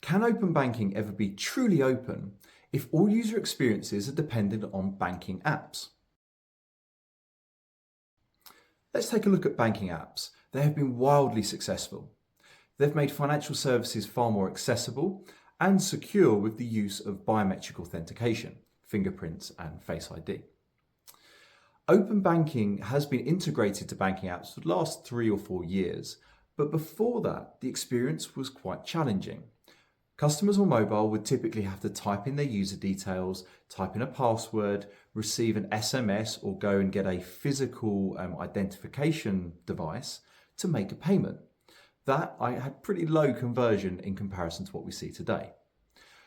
Can open banking ever be truly open if all user experiences are dependent on banking apps? Let's take a look at banking apps. They have been wildly successful. They've made financial services far more accessible and secure with the use of biometric authentication, fingerprints and Face ID. Open banking has been integrated to banking apps for the last 3 or 4 years, but before that, the experience was quite challenging. Customers on mobile would typically have to type in their user details, type in a password, receive an SMS, or go and get a physical identification device to make a payment. That I had pretty low conversion in comparison to what we see today.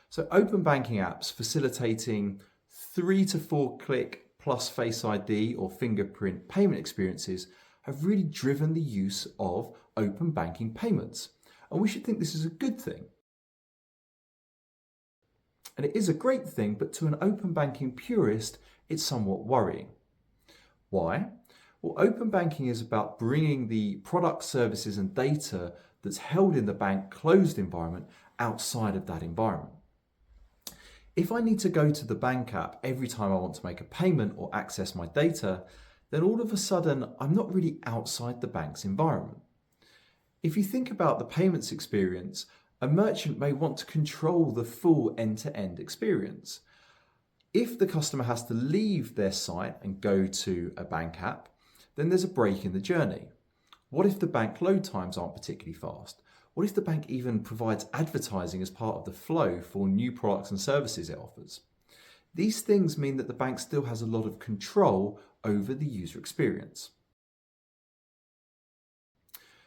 So open banking apps facilitating 3 to 4 click plus Face ID or fingerprint payment experiences have really driven the use of open banking payments. And we should think this is a good thing. And it is a great thing, but to an open banking purist, it's somewhat worrying. Why? Well, open banking is about bringing the products, services and data that's held in the bank closed environment outside of that environment. If I need to go to the bank app every time I want to make a payment or access my data, then all of a sudden I'm not really outside the bank's environment. If you think about the payments experience, a merchant may want to control the full end-to-end experience. If the customer has to leave their site and go to a bank app, then there's a break in the journey. What if the bank load times aren't particularly fast? What if the bank even provides advertising as part of the flow for new products and services it offers? These things mean that the bank still has a lot of control over the user experience.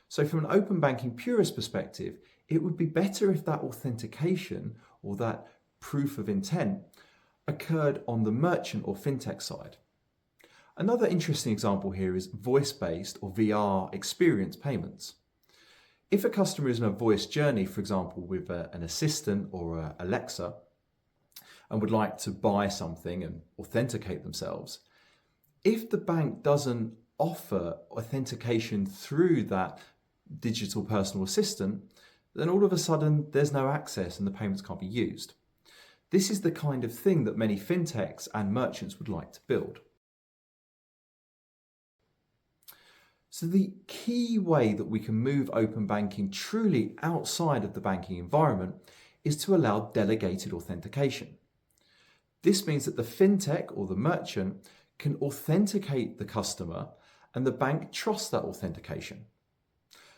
So from an open banking purist perspective, it would be better if that authentication or that proof of intent occurred on the merchant or fintech side. Another interesting example here is voice-based or VR experience payments. If a customer is in a voice journey, for example, with an assistant or a Alexa, and would like to buy something and authenticate themselves, if the bank doesn't offer authentication through that digital personal assistant, then all of a sudden there's no access and the payments can't be used. This is the kind of thing that many fintechs and merchants would like to build. So the key way that we can move open banking truly outside of the banking environment is to allow delegated authentication. This means that the fintech or the merchant can authenticate the customer and the bank trusts that authentication.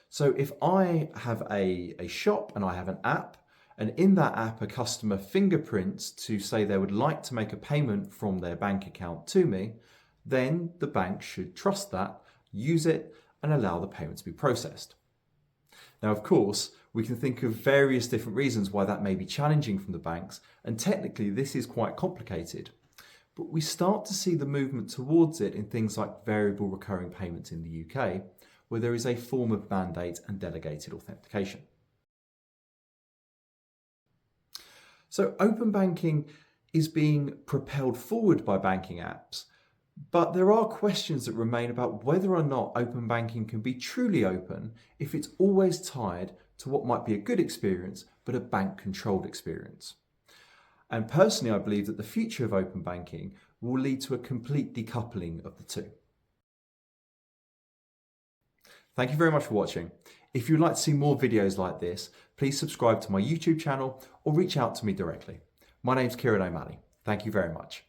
So if I have a shop and I have an app, and in that app a customer fingerprints to say they would like to make a payment from their bank account to me, then the bank should trust that, use it, and allow the payment to be processed. Now, of course, we can think of various different reasons why that may be challenging from the banks, and technically this is quite complicated. But we start to see the movement towards it in things like variable recurring payments in the UK, where there is a form of mandate and delegated authentication. So open banking is being propelled forward by banking apps, but there are questions that remain about whether or not open banking can be truly open if it's always tied to what might be a good experience, but a bank-controlled experience. And personally, I believe that the future of open banking will lead to a complete decoupling of the two. Thank you very much for watching. If you'd like to see more videos like this, please subscribe to my YouTube channel or reach out to me directly. My name's Kieran O'Malley. Thank you very much.